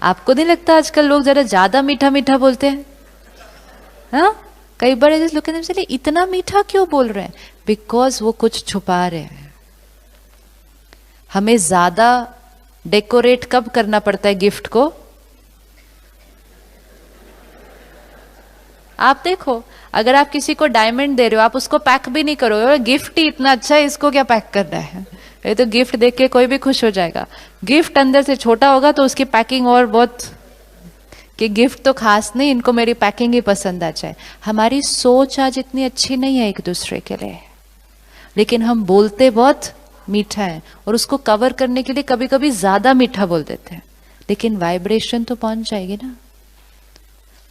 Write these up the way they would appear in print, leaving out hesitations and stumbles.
आपको नहीं लगता आजकल लोग जरा ज्यादा मीठा मीठा बोलते हैं? हाँ, कई बार लोग कहते हैं इतना मीठा क्यों बोल रहे हैं? बिकॉज वो कुछ छुपा रहे हैं। हमें ज्यादा डेकोरेट कब करना पड़ता है गिफ्ट को? आप देखो, अगर आप किसी को डायमंड दे रहे हो, आप उसको पैक भी नहीं करोगे, गिफ्ट ही इतना अच्छा है, इसको क्या पैक करना है? ये तो गिफ्ट देख के कोई भी खुश हो जाएगा। गिफ्ट अंदर से छोटा होगा तो उसकी पैकिंग और बहुत, कि गिफ्ट तो खास नहीं, इनको मेरी पैकिंग ही पसंद आ जाए। हमारी सोच आज इतनी अच्छी नहीं है एक दूसरे के लिए, लेकिन हम बोलते बहुत मीठा है और उसको कवर करने के लिए कभी कभी ज्यादा मीठा बोल देते हैं, लेकिन वाइब्रेशन तो पहुंच जाएगी ना।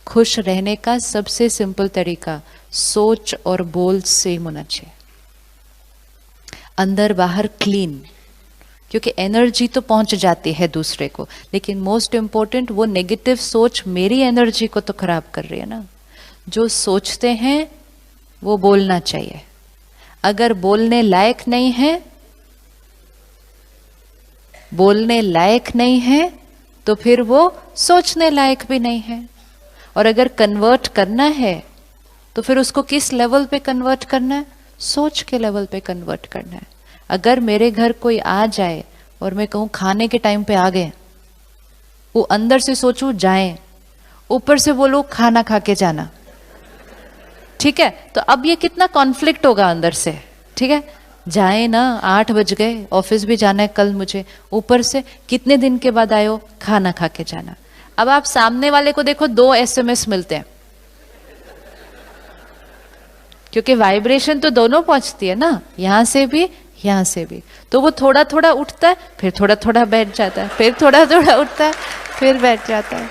खुश रहने का सबसे सिंपल तरीका सोच और बोल सेम होना चाहिए, अंदर बाहर क्लीन, क्योंकि एनर्जी तो पहुंच जाती है दूसरे को, लेकिन मोस्ट इंपॉर्टेंट वो नेगेटिव सोच मेरी एनर्जी को तो खराब कर रही है ना। जो सोचते हैं वो बोलना चाहिए, अगर बोलने लायक नहीं है, बोलने लायक नहीं है तो फिर वो सोचने लायक भी नहीं है। और अगर कन्वर्ट करना है तो फिर उसको किस लेवल पे कन्वर्ट करना है? सोच के लेवल पे कन्वर्ट करना है। अगर मेरे घर कोई आ जाए और मैं कहूं खाने के टाइम पे आ गए, वो अंदर से सोचूं जाए, ऊपर से बोलूं खाना खा के जाना, ठीक है? तो अब ये कितना कॉन्फ्लिक्ट होगा अंदर से, ठीक है? जाए ना, 8 बज गए, ऑफिस भी जाना है कल मुझे, ऊपर से कितने दिन के बाद आए हो, खाना खा के जाना। अब आप सामने वाले को देखो, 2 SMS मिलते हैं, क्योंकि वाइब्रेशन तो दोनों पहुंचती है ना, यहां से भी यहां से भी, तो वो थोड़ा थोड़ा उठता है, फिर थोड़ा थोड़ा बैठ जाता है, फिर थोड़ा थोड़ा उठता है, फिर बैठ जाता है।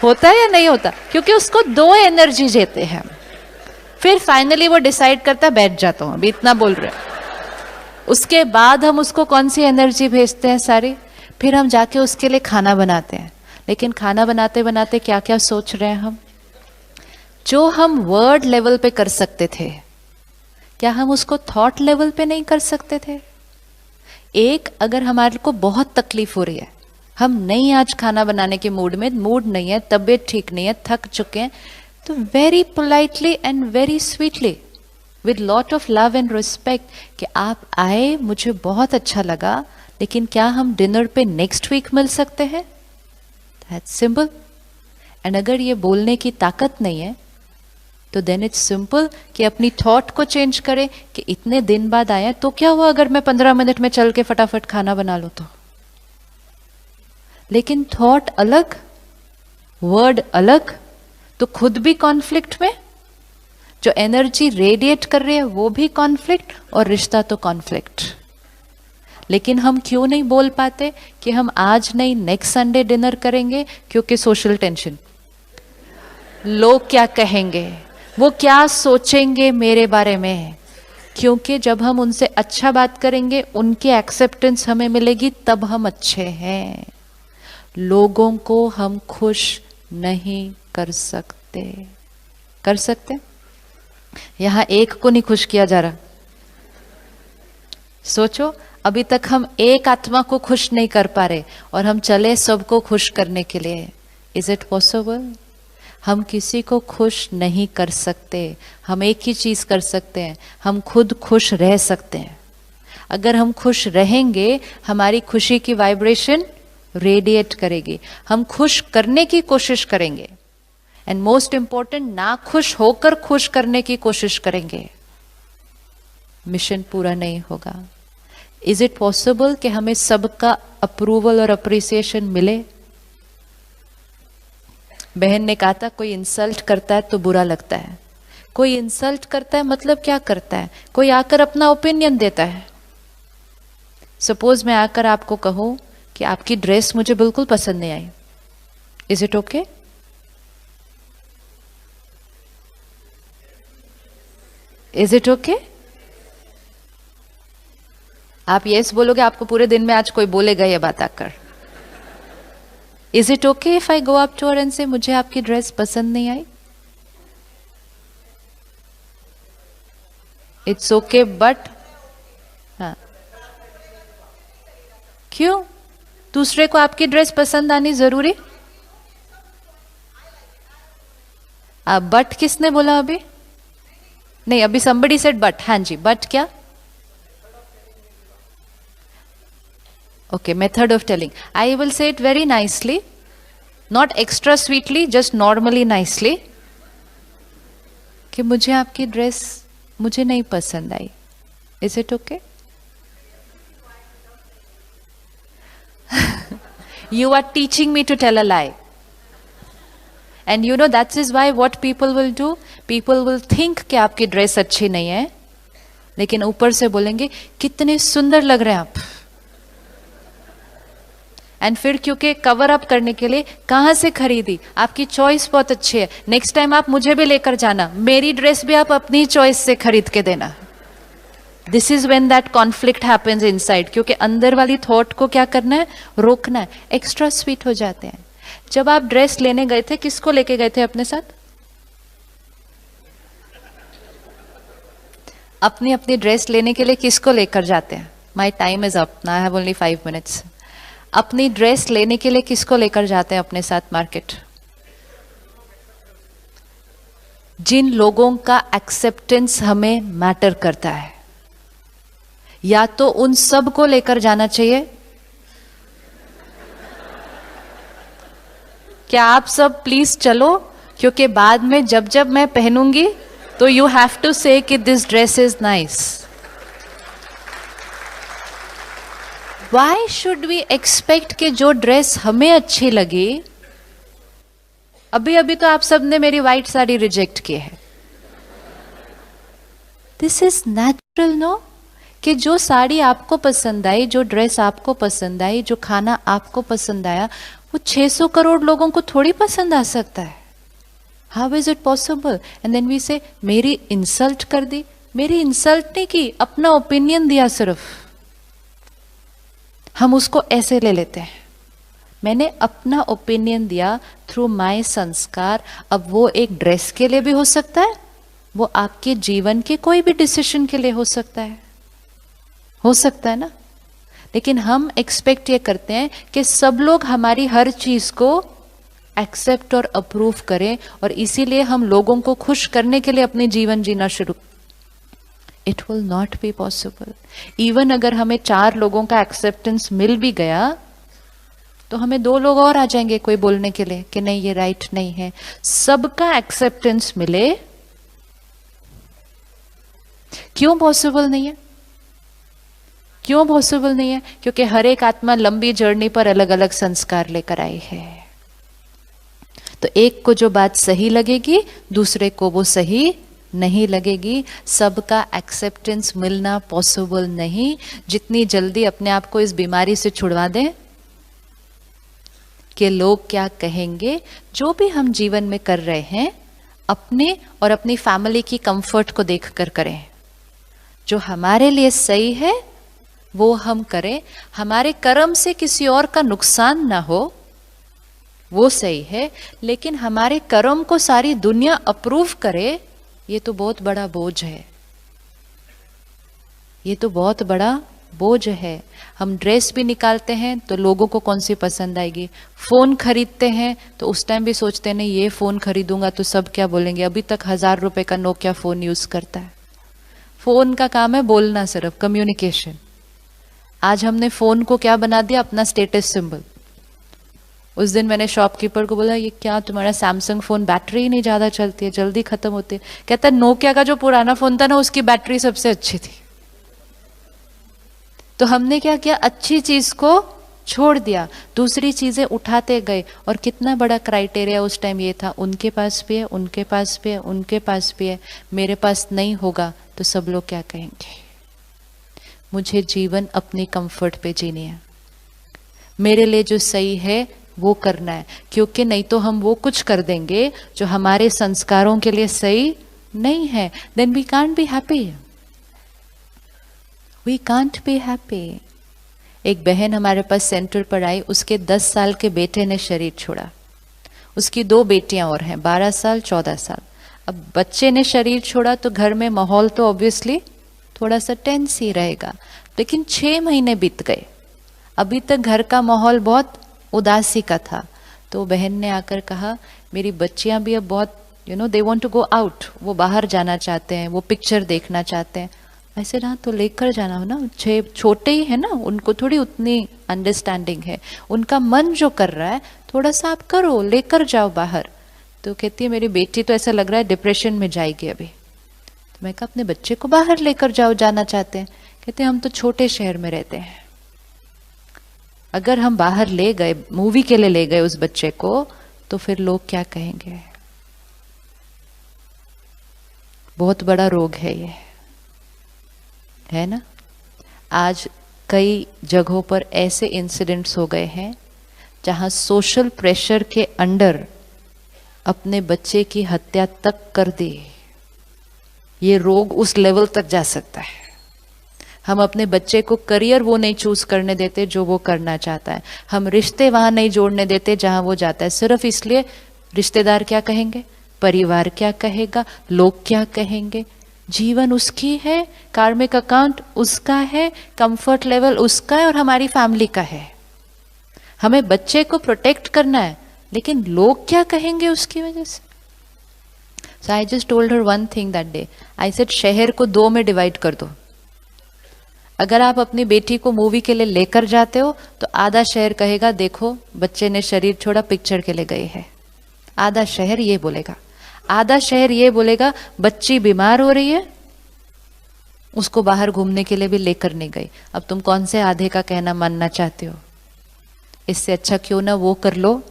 होता है या नहीं होता? क्योंकि उसको 2 एनर्जी देते हैं, फिर फाइनली वो डिसाइड करता है बैठ जाता हूं, अभी इतना बोल रहे हैं। उसके बाद हम उसको कौन सी एनर्जी भेजते हैं सारी? फिर हम जाके उसके लिए खाना बनाते हैं, लेकिन खाना बनाते बनाते क्या क्या सोच रहे हैं हम? जो हम वर्ड लेवल पे कर सकते थे, क्या हम उसको थॉट लेवल पे नहीं कर सकते थे? एक, अगर हमारे को बहुत तकलीफ हो रही है, हम नहीं आज खाना बनाने के मूड में, मूड नहीं है, तबीयत ठीक नहीं है, थक चुके हैं, तो very politely and very sweetly with lot of love and respect कि आप आए, मुझे बहुत अच्छा लगा, लेकिन क्या हम डिनर पे नेक्स्ट वीक मिल सकते हैं? That's simple. एंड अगर ये बोलने की ताकत नहीं है तो देन इट्स सिंपल कि अपनी थॉट को चेंज करें कि इतने दिन बाद आया तो क्या हुआ अगर मैं 15 मिनट में चल के फटाफट खाना बना लूं तो? लेकिन थॉट अलग, वर्ड अलग, तो खुद भी कॉन्फ्लिक्ट में, जो एनर्जी रेडिएट कर रही है वो भी कॉन्फ्लिक्ट, और रिश्ता तो कॉन्फ्लिक्ट। लेकिन हम क्यों नहीं बोल पाते कि हम आज नहीं नेक्स्ट संडे डिनर करेंगे? क्योंकि सोशल टेंशन, लोग क्या कहेंगे, वो क्या सोचेंगे मेरे बारे में। क्योंकि जब हम उनसे अच्छा बात करेंगे, उनकी एक्सेप्टेंस हमें मिलेगी, तब हम अच्छे हैं। लोगों को हम खुश नहीं कर सकते। कर सकते? यहां एक को नहीं खुश किया जा रहा। सोचो, अभी तक हम एक आत्मा को खुश नहीं कर पा रहे और हम चले सबको खुश करने के लिए। Is it possible? हम किसी को खुश नहीं कर सकते। हम एक ही चीज कर सकते हैं, हम खुद खुश रह सकते हैं। अगर हम खुश रहेंगे, हमारी खुशी की वाइब्रेशन रेडिएट करेगी, हम खुश करने की कोशिश करेंगे, एंड मोस्ट इंपॉर्टेंट, ना खुश होकर खुश करने की कोशिश करेंगे, मिशन पूरा नहीं होगा। इज इट पॉसिबल कि हमें सबका अप्रूवल और अप्रिसिएशन मिले? बहन ने कहा था कोई इंसल्ट करता है तो बुरा लगता है। कोई इंसल्ट करता है मतलब क्या करता है? कोई आकर अपना ओपिनियन देता है। सपोज मैं आकर आपको कहूं कि आपकी ड्रेस मुझे बिल्कुल पसंद नहीं आई, is it okay? Is it okay? आप यस बोलोगे, आपको पूरे दिन में आज कोई बोलेगा ये बात आकर। Is it okay if I go up to her and say मुझे आपकी ड्रेस पसंद नहीं आई? इट्स ओके, बट हाँ, क्यों? दूसरे को आपकी ड्रेस पसंद आनी जरूरी? बट किसने बोला अभी? नहीं, अभी somebody said बट. हाँ जी, बट क्या? Okay, method of telling. I will say it very nicely, not extra sweetly, just normally nicely. कि मुझे आपकी ड्रेस मुझे नहीं पसंद आई. Is it okay? You are teaching me to tell a lie. And you know that is why what people will do? People will think कि आपकी dress अच्छी नहीं है, लेकिन ऊपर से बोलेंगे कितने सुंदर लग रहे हैं आप. एंड फिर क्योंकि कवर अप करने के लिए कहां से खरीदी, आपकी चॉइस बहुत अच्छी है, नेक्स्ट टाइम आप मुझे भी लेकर जाना, मेरी ड्रेस भी आप अपनी चॉइस से खरीद के देना. This is when that conflict happens inside, क्योंकि अंदर वाली थॉट को क्या करना है? रोकना है. एक्स्ट्रा स्वीट हो जाते हैं. जब आप ड्रेस लेने गए थे, किसको लेके गए थे अपने साथ? अपनी अपनी ड्रेस लेने के लिए किसको लेकर जाते हैं? My time is up, I have only 5 minutes. अपनी ड्रेस लेने के लिए किसको लेकर जाते हैं अपने साथ मार्केट? जिन लोगों का एक्सेप्टेंस हमें मैटर करता है. या तो उन सब को लेकर जाना चाहिए. क्या आप सब प्लीज चलो, क्योंकि बाद में जब जब मैं पहनूंगी तो यू हैव टू से कि this dress is nice. Why should we expect कि जो ड्रेस हमें अच्छी लगी, अभी अभी तो आप सबने मेरी व्हाइट साड़ी रिजेक्ट की है. दिस इज नेचुरल नो, कि जो साड़ी आपको पसंद आई, जो ड्रेस आपको पसंद आई, जो खाना आपको पसंद आया, वो 600 करोड़ लोगों को थोड़ी पसंद आ सकता है. How is it possible? And then we say मेरी इंसल्ट कर दी. मेरी इंसल्ट नहीं की, अपना ओपिनियन दिया सिर्फ. हम उसको ऐसे ले लेते हैं, मैंने अपना ओपिनियन दिया थ्रू माय संस्कार. अब वो एक ड्रेस के लिए भी हो सकता है, वो आपके जीवन के कोई भी डिसीजन के लिए हो सकता है. हो सकता है ना. लेकिन हम एक्सपेक्ट ये करते हैं कि सब लोग हमारी हर चीज को एक्सेप्ट और अप्रूव करें, और इसीलिए हम लोगों को खुश करने के लिए अपने जीवन जीना शुरू. It will not be possible. Even अगर हमें 4 लोगों का एक्सेप्टेंस मिल भी गया, तो हमें 2 लोग और आ जाएंगे कोई बोलने के लिए कि नहीं ये राइट नहीं है. सबका एक्सेप्टेंस मिले, क्यों पॉसिबल नहीं है? क्यों पॉसिबल नहीं है? क्योंकि हर एक आत्मा लंबी जर्नी पर अलग अलग संस्कार लेकर आई है. तो एक को जो बात सही लगेगी, दूसरे को वो सही नहीं लगेगी. सबका एक्सेप्टेंस मिलना पॉसिबल नहीं. जितनी जल्दी अपने आप को इस बीमारी से छुड़वा दें कि लोग क्या कहेंगे, जो भी हम जीवन में कर रहे हैं अपने और अपनी फैमिली की कंफर्ट को देखकर करें. जो हमारे लिए सही है वो हम करें. हमारे कर्म से किसी और का नुकसान ना हो, वो सही है. लेकिन हमारे कर्म को सारी दुनिया अप्रूव करे, ये तो बहुत बड़ा बोझ है. ये तो बहुत बड़ा बोझ है. हम ड्रेस भी निकालते हैं तो लोगों को कौन सी पसंद आएगी. फोन खरीदते हैं तो उस टाइम भी सोचते हैं नहीं ये फोन खरीदूंगा तो सब क्या बोलेंगे. अभी तक 1000 रुपए का नोकिया फोन यूज करता है. फोन का काम है बोलना, सिर्फ कम्युनिकेशन. आज हमने फोन को क्या बना दिया? अपना स्टेटस सिंबल. उस दिन मैंने शॉपकीपर को बोला ये क्या तुम्हारा सैमसंग फोन बैटरी ही नहीं ज्यादा चलती है, जल्दी खत्म होती है. कहता है नोकिया का जो पुराना फोन था ना उसकी बैटरी सबसे अच्छी थी. तो हमने क्या किया? अच्छी चीज को छोड़ दिया, दूसरी चीजें उठाते गए. और कितना बड़ा क्राइटेरिया उस टाइम ये था, उनके पास भी है, उनके पास भी है, उनके पास भी है, मेरे पास नहीं होगा तो सब लोग क्या कहेंगे. मुझे जीवन अपनी कंफर्ट पे जीनी है. मेरे लिए जो सही है वो करना है, क्योंकि नहीं तो हम वो कुछ कर देंगे जो हमारे संस्कारों के लिए सही नहीं है. Then we can't be happy. We can't be happy. एक बहन हमारे पास सेंटर पर आई, उसके 10 साल के बेटे ने शरीर छोड़ा. उसकी 2 बेटियां और हैं, 12 साल 14 साल. अब बच्चे ने शरीर छोड़ा तो घर में माहौल तो ऑब्वियसली थोड़ा सा टेंस ही रहेगा. लेकिन 6 महीने बीत गए. अभी तक घर का माहौल बहुत उदासी का था। तो बहन ने आकर कहा मेरी बच्चियां भी अब बहुत they want to go out, वो बाहर जाना चाहते हैं, वो पिक्चर देखना चाहते हैं। ऐसे ना तो लेकर जाना हो ना, छोटे ही है ना, उनको थोड़ी उतनी अंडरस्टैंडिंग है, उनका मन जो कर रहा है थोड़ा सा आप करो, लेकर जाओ बाहर। तो कहती है मेरी बेटी तो ऐसा लग रहा है डिप्रेशन में जाएगी अभी। तो मैं कहा अपने बच्चे को बाहर लेकर जाओ, जाना चाहते हैं। कहते हम तो छोटे शहर में रहते हैं, अगर हम बाहर ले गए, मूवी के लिए ले गए उस बच्चे को, तो फिर लोग क्या कहेंगे। बहुत बड़ा रोग है ये, है ना। आज कई जगहों पर ऐसे इंसिडेंट्स हो गए हैं जहां सोशल प्रेशर के अंडर अपने बच्चे की हत्या तक कर दी। ये रोग उस लेवल तक जा सकता है। हम अपने बच्चे को करियर वो नहीं चूज करने देते जो वो करना चाहता है, हम रिश्ते वहां नहीं जोड़ने देते जहां वो जाता है, सिर्फ इसलिए रिश्तेदार क्या कहेंगे, परिवार क्या कहेगा, लोग क्या कहेंगे। जीवन उसकी है, कार्मिक अकाउंट उसका है, कंफर्ट लेवल उसका है और हमारी फैमिली का है। हमें बच्चे को प्रोटेक्ट करना है, लेकिन लोग क्या कहेंगे उसकी वजह से। So I just told her one thing that day. I said शहर को 2 में डिवाइड कर दो। अगर आप अपनी बेटी को मूवी के लिए लेकर जाते हो तो आधा शहर कहेगा देखो बच्चे ने शरीर छोड़ा, पिक्चर के लिए गए हैं। आधा शहर ये बोलेगा, आधा शहर ये बोलेगा बच्ची बीमार हो रही है, उसको बाहर घूमने के लिए भी लेकर नहीं गई। अब तुम कौन से आधे का कहना मानना चाहते हो। इससे अच्छा क्यों ना वो कर लो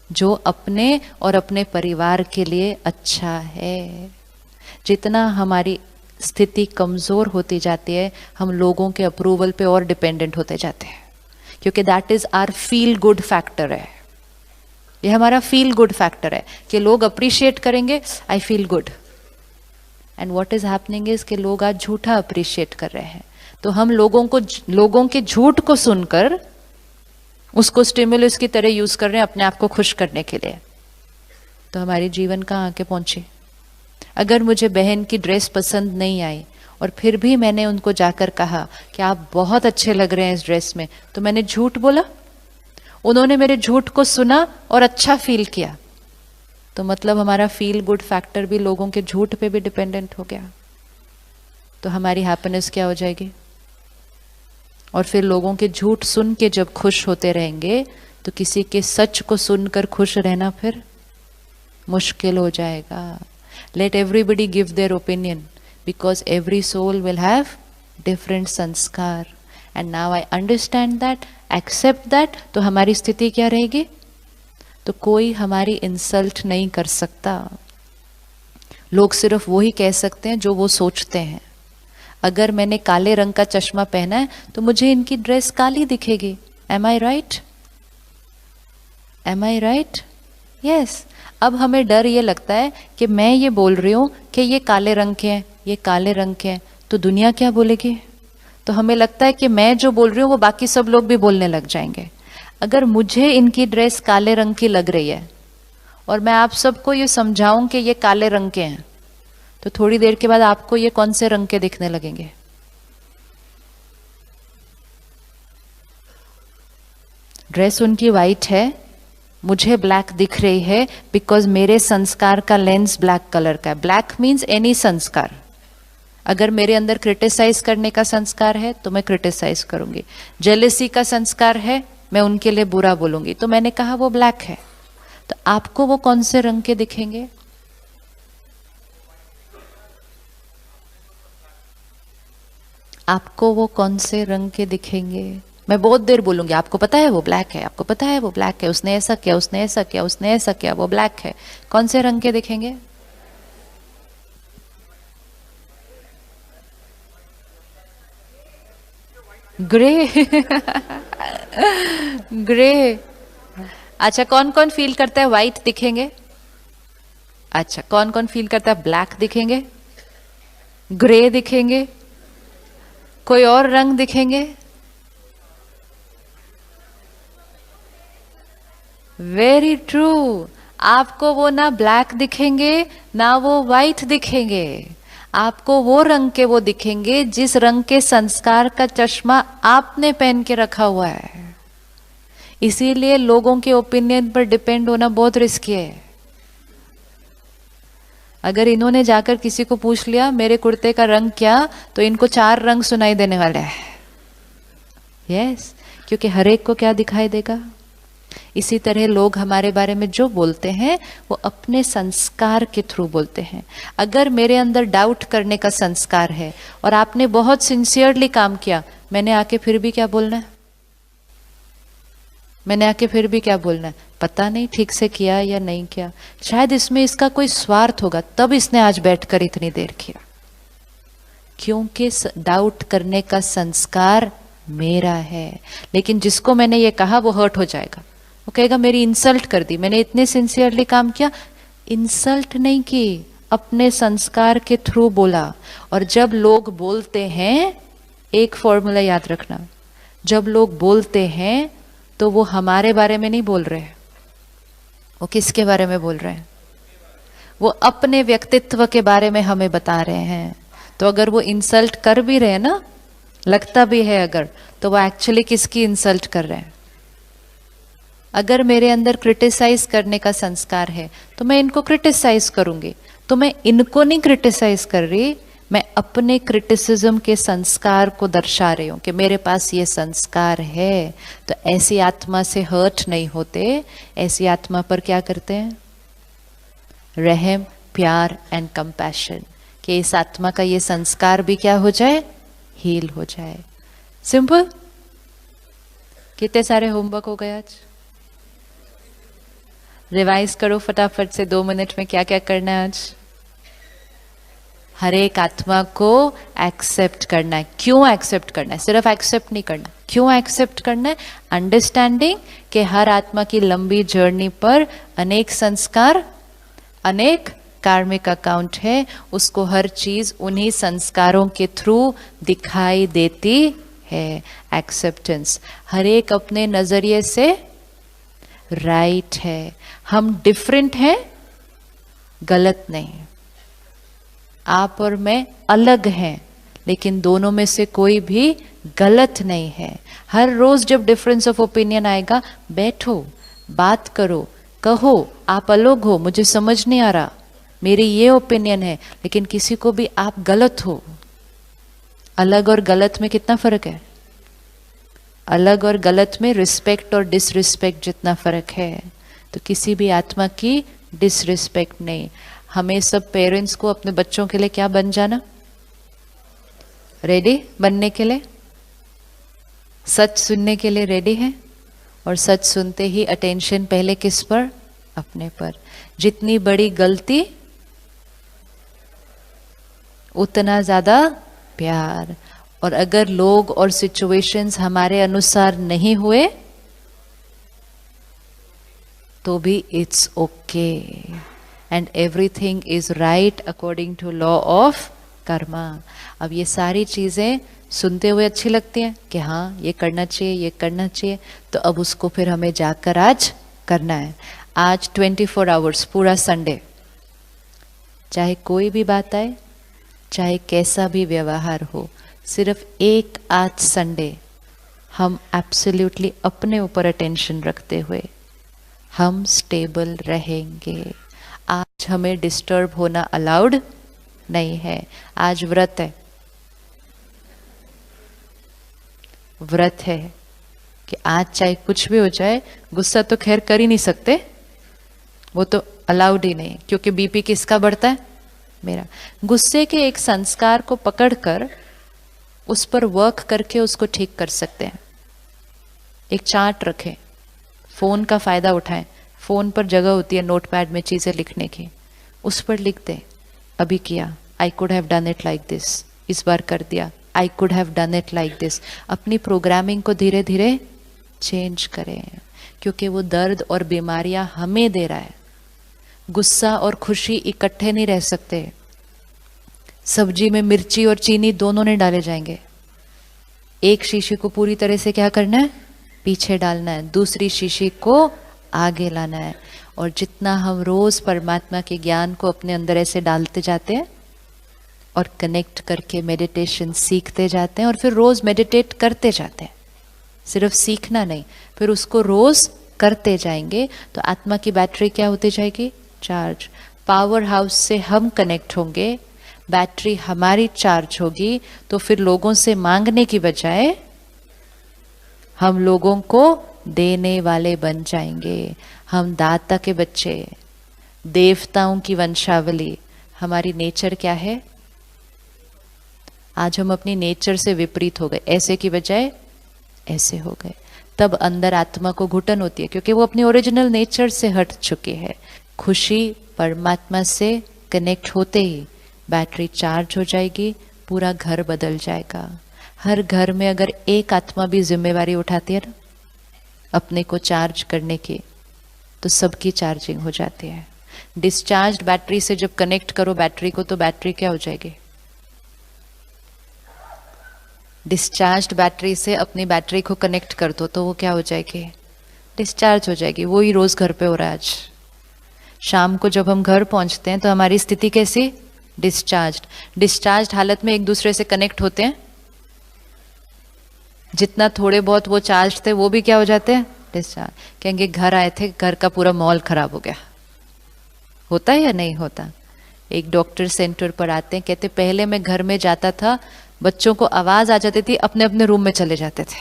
जो अपने और अपने परिवार के लिए अच्छा है। जितना हमारी स्थिति कमजोर होती जाती है, हम लोगों के अप्रूवल पे और डिपेंडेंट होते जाते हैं, क्योंकि that is our feel good factor है। ये हमारा फील गुड फैक्टर है कि लोग अप्रिशिएट करेंगे, I feel good. And what is happening is कि लोग आज झूठा अप्रिशिएट कर रहे हैं। तो हम लोगों के झूठ को सुनकर उसको स्टिमुलस की तरह यूज कर रहे हैं अपने आप को खुश करने के लिए। तो हमारी जीवन कहाँ आके पहुंचे। अगर मुझे बहन की ड्रेस पसंद नहीं आई और फिर भी मैंने उनको जाकर कहा कि आप बहुत अच्छे लग रहे हैं इस ड्रेस में, तो मैंने झूठ बोला, उन्होंने मेरे झूठ को सुना और अच्छा फील किया, तो मतलब हमारा फील गुड फैक्टर भी लोगों के झूठ पे भी डिपेंडेंट हो गया। तो हमारी हैप्पीनेस क्या हो जाएगी। और फिर लोगों के झूठ सुन के जब खुश होते रहेंगे तो किसी के सच को सुनकर खुश रहना फिर मुश्किल हो जाएगा। Let everybody give their opinion because every soul will have different sanskar. And now I understand that, accept that. तो हमारी स्थिति क्या रहेगी। तो कोई हमारी इंसल्ट नहीं कर सकता। लोग सिर्फ वो ही कह सकते हैं जो वो सोचते हैं। अगर मैंने काले रंग का चश्मा पहना है तो मुझे इनकी ड्रेस काली दिखेगी। Am I right? Am I right? Yes. अब हमें डर ये लगता है कि मैं ये बोल रही हूँ कि ये काले रंग के हैं, ये काले रंग के हैं, तो दुनिया क्या बोलेगी। तो हमें लगता है कि मैं जो बोल रही हूँ वो बाकी सब लोग भी बोलने लग जाएंगे। अगर मुझे इनकी ड्रेस काले रंग की लग रही है और मैं आप सबको ये समझाऊं कि ये काले रंग के हैं, तो थोड़ी देर के बाद आपको ये कौन से रंग के दिखने लगेंगे। ड्रेस उनकी वाइट है, मुझे ब्लैक दिख रही है बिकॉज मेरे संस्कार का लेंस ब्लैक कलर का है। ब्लैक मीन्स एनी संस्कार। अगर मेरे अंदर क्रिटिसाइज करने का संस्कार है तो मैं क्रिटिसाइज करूंगी। जेलेसी का संस्कार है, मैं उनके लिए बुरा बोलूंगी। तो मैंने कहा वो ब्लैक है, तो आपको वो कौन से रंग के दिखेंगे। आपको वो कौन से रंग के दिखेंगे। मैं बहुत देर बोलूंगी आपको पता है वो ब्लैक है, आपको पता है वो ब्लैक है, उसने ऐसा किया, उसने ऐसा किया, उसने ऐसा किया, वो ब्लैक है। कौन से रंग के दिखेंगे। ग्रे। ग्रे। अच्छा, कौन कौन फील करता है व्हाइट दिखेंगे। अच्छा, कौन कौन फील करता है ब्लैक दिखेंगे, ग्रे दिखेंगे, कोई और रंग दिखेंगे। Very true. आपको वो ना ब्लैक दिखेंगे ना वो व्हाइट दिखेंगे, आपको वो रंग के वो दिखेंगे जिस रंग के संस्कार का चश्मा आपने पहन के रखा हुआ है। इसीलिए लोगों के ओपिनियन पर डिपेंड होना बहुत रिस्की है। अगर इन्होंने जाकर किसी को पूछ लिया मेरे कुर्ते का रंग क्या, तो इनको 4 रंग सुनाई देने वाले हैं। यस, क्योंकि हर एक को क्या दिखाई देगा। इसी तरह लोग हमारे बारे में जो बोलते हैं वो अपने संस्कार के थ्रू बोलते हैं। अगर मेरे अंदर डाउट करने का संस्कार है और आपने बहुत सिंसियरली काम किया, मैंने आके फिर भी क्या बोलना है? मैंने आके फिर भी क्या बोलना है? पता नहीं ठीक से किया या नहीं किया, शायद इसमें इसका कोई स्वार्थ होगा, तब इसने आज बैठकर इतनी देर किया। क्योंकि डाउट करने का संस्कार मेरा है। लेकिन जिसको मैंने ये कहा वो हर्ट हो जाएगा, वो कहेगा मेरी इंसल्ट कर दी, मैंने इतने सिंसियरली काम किया। इंसल्ट नहीं की, अपने संस्कार के थ्रू बोला। और जब लोग बोलते हैं, एक फॉर्मूला याद रखना, जब लोग बोलते हैं तो वो हमारे बारे में नहीं बोल रहे, वो किसके बारे में बोल रहे हैं? वो अपने व्यक्तित्व के बारे में हमें बता रहे हैं। तो अगर वो इंसल्ट कर भी रहे हैं ना, लगता भी है अगर, तो वो एक्चुअली किसकी इंसल्ट कर रहे हैं? अगर मेरे अंदर क्रिटिसाइज करने का संस्कार है तो मैं इनको क्रिटिसाइज करूंगी। तो मैं इनको नहीं क्रिटिसाइज कर रही, मैं अपने क्रिटिसिज्म के संस्कार को दर्शा रही हूं कि मेरे पास ये संस्कार है। तो ऐसी आत्मा से हर्ट नहीं होते, ऐसी आत्मा पर क्या करते हैं? रहम, प्यार एंड कंपैशन, कि इस आत्मा का ये संस्कार भी क्या हो जाए? हील हो जाए। सिंपल। कितने सारे होमवर्क हो गए आज? रिवाइज करो फटाफट से 2 मिनट में क्या क्या करना है आज। हर एक आत्मा को एक्सेप्ट करना है। क्यों एक्सेप्ट करना है? सिर्फ एक्सेप्ट नहीं करना, क्यों एक्सेप्ट करना है? अंडरस्टैंडिंग कि हर आत्मा की लंबी जर्नी पर अनेक संस्कार, अनेक कार्मिक अकाउंट है, उसको हर चीज उन्हीं संस्कारों के थ्रू दिखाई देती है। एक्सेप्टेंस। हर एक अपने नजरिए से राइट है। हम डिफरेंट हैं, गलत नहीं। आप और मैं अलग हैं, लेकिन दोनों में से कोई भी गलत नहीं है। हर रोज जब डिफरेंस ऑफ ओपिनियन आएगा, बैठो, बात करो, कहो आप अलग हो, मुझे समझ नहीं आ रहा, मेरी ये ओपिनियन है, लेकिन किसी को भी आप गलत हो। अलग और गलत में कितना फर्क है? अलग और गलत में रिस्पेक्ट और डिसरिस्पेक्ट जितना फर्क है। तो किसी भी आत्मा की डिसरिस्पेक्ट नहीं। हमें सब पेरेंट्स को अपने बच्चों के लिए क्या बन जाना? रेडी बनने के लिए, सच सुनने के लिए रेडी है। और सच सुनते ही अटेंशन पहले किस पर? अपने पर। जितनी बड़ी गलती उतना ज्यादा प्यार। और अगर लोग और सिचुएशंस हमारे अनुसार नहीं हुए तो भी it's okay, and everything is right according to law of karma. अब ये सारी चीजें सुनते हुए अच्छी लगती हैं कि हाँ ये करना चाहिए, ये करना चाहिए, तो अब उसको फिर हमें जाकर आज करना है। आज 24 आवर्स, पूरा संडे, चाहे कोई भी बात आए, चाहे कैसा भी व्यवहार हो, सिर्फ एक आज संडे हम एब्सोल्युटली अपने ऊपर अटेंशन रखते हुए हम स्टेबल रहेंगे। आज हमें डिस्टर्ब होना अलाउड नहीं है। आज व्रत है, व्रत है कि आज चाहे कुछ भी हो जाए, गुस्सा तो खैर कर ही नहीं सकते, वो तो अलाउड ही नहीं, क्योंकि बीपी किसका बढ़ता है? मेरा। गुस्से के एक संस्कार को पकड़कर उस पर वर्क करके उसको ठीक कर सकते हैं। एक चार्ट रखें, फोन का फायदा उठाएं। फोन पर जगह होती है नोटपैड में चीजें लिखने की, उस पर लिख दें अभी किया, I could have done it like this, इस बार कर दिया, I could have done it like this. अपनी प्रोग्रामिंग को धीरे धीरे चेंज करें, क्योंकि वो दर्द और बीमारियां हमें दे रहा है। गुस्सा और खुशी इकट्ठे नहीं रह सकते। सब्जी में मिर्ची और चीनी दोनों नहीं डाले जाएंगे। एक शीशी को पूरी तरह से क्या करना है? पीछे डालना है, दूसरी शीशी को आगे लाना है। और जितना हम रोज परमात्मा के ज्ञान को अपने अंदर ऐसे डालते जाते हैं, और कनेक्ट करके मेडिटेशन सीखते जाते हैं और फिर रोज मेडिटेट करते जाते हैं, सिर्फ सीखना नहीं, फिर उसको रोज करते जाएंगे तो आत्मा की बैटरी क्या होती जाएगी, चार्ज। पावर हाउस से हम कनेक्ट होंगे, बैटरी हमारी चार्ज होगी, तो फिर लोगों से मांगने की बजाय हम लोगों को देने वाले बन जाएंगे। हम दाता के बच्चे, देवताओं की वंशावली। हमारी नेचर क्या है, आज हम अपनी नेचर से विपरीत हो गए, ऐसे की बजाय ऐसे हो गए। तब अंदर आत्मा को घुटन होती है क्योंकि वो अपनी ओरिजिनल नेचर से हट चुके हैं। खुशी परमात्मा से कनेक्ट होते ही बैटरी चार्ज हो जाएगी, पूरा घर बदल जाएगा। हर घर में अगर एक आत्मा भी जिम्मेवारी उठाती है ना अपने को चार्ज करने की, तो सबकी चार्जिंग हो जाती है। डिस्चार्ज बैटरी से जब कनेक्ट करो बैटरी को, तो बैटरी क्या हो जाएगी, डिस्चार्ज बैटरी से अपनी बैटरी को कनेक्ट कर दो तो वो क्या हो जाएगी, डिस्चार्ज हो जाएगी। वो ही रोज घर पे हो रहा है आज। शाम को जब हम घर पहुंचते हैं तो हमारी स्थिति कैसी, डिस्चार्ज। डिस्चार्ज हालत में एक दूसरे से कनेक्ट होते हैं, जितना थोड़े बहुत वो चार्ज थे वो भी क्या हो जाते हैं, डिस्चार्ज। कहेंगे घर आए थे, घर का पूरा मॉल खराब हो गया। होता है या नहीं होता। एक डॉक्टर सेंटर पर आते हैं, कहते पहले मैं घर में जाता था, बच्चों को आवाज आ जाती थी, अपने अपने रूम में चले जाते थे,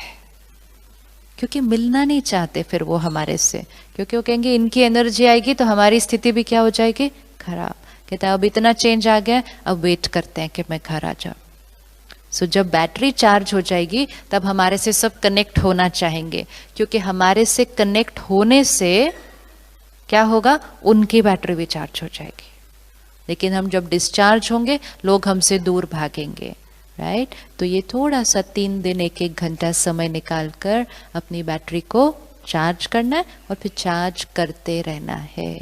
क्योंकि मिलना नहीं चाहते फिर वो हमारे से, क्योंकि वो कहेंगे इनकी एनर्जी आएगी तो हमारी स्थिति भी क्या हो जाएगी, खराब। कहता है अब इतना चेंज आ गया, अब वेट करते हैं कि मैं घर आ जाऊं। सो जब बैटरी चार्ज हो जाएगी तब हमारे से सब कनेक्ट होना चाहेंगे, क्योंकि हमारे से कनेक्ट होने से क्या होगा, उनकी बैटरी भी चार्ज हो जाएगी। लेकिन हम जब डिस्चार्ज होंगे लोग हमसे दूर भागेंगे, राइट। तो ये थोड़ा सा 3 दिन 1-1 घंटा समय निकाल कर अपनी बैटरी को चार्ज करना है और फिर चार्ज करते रहना है।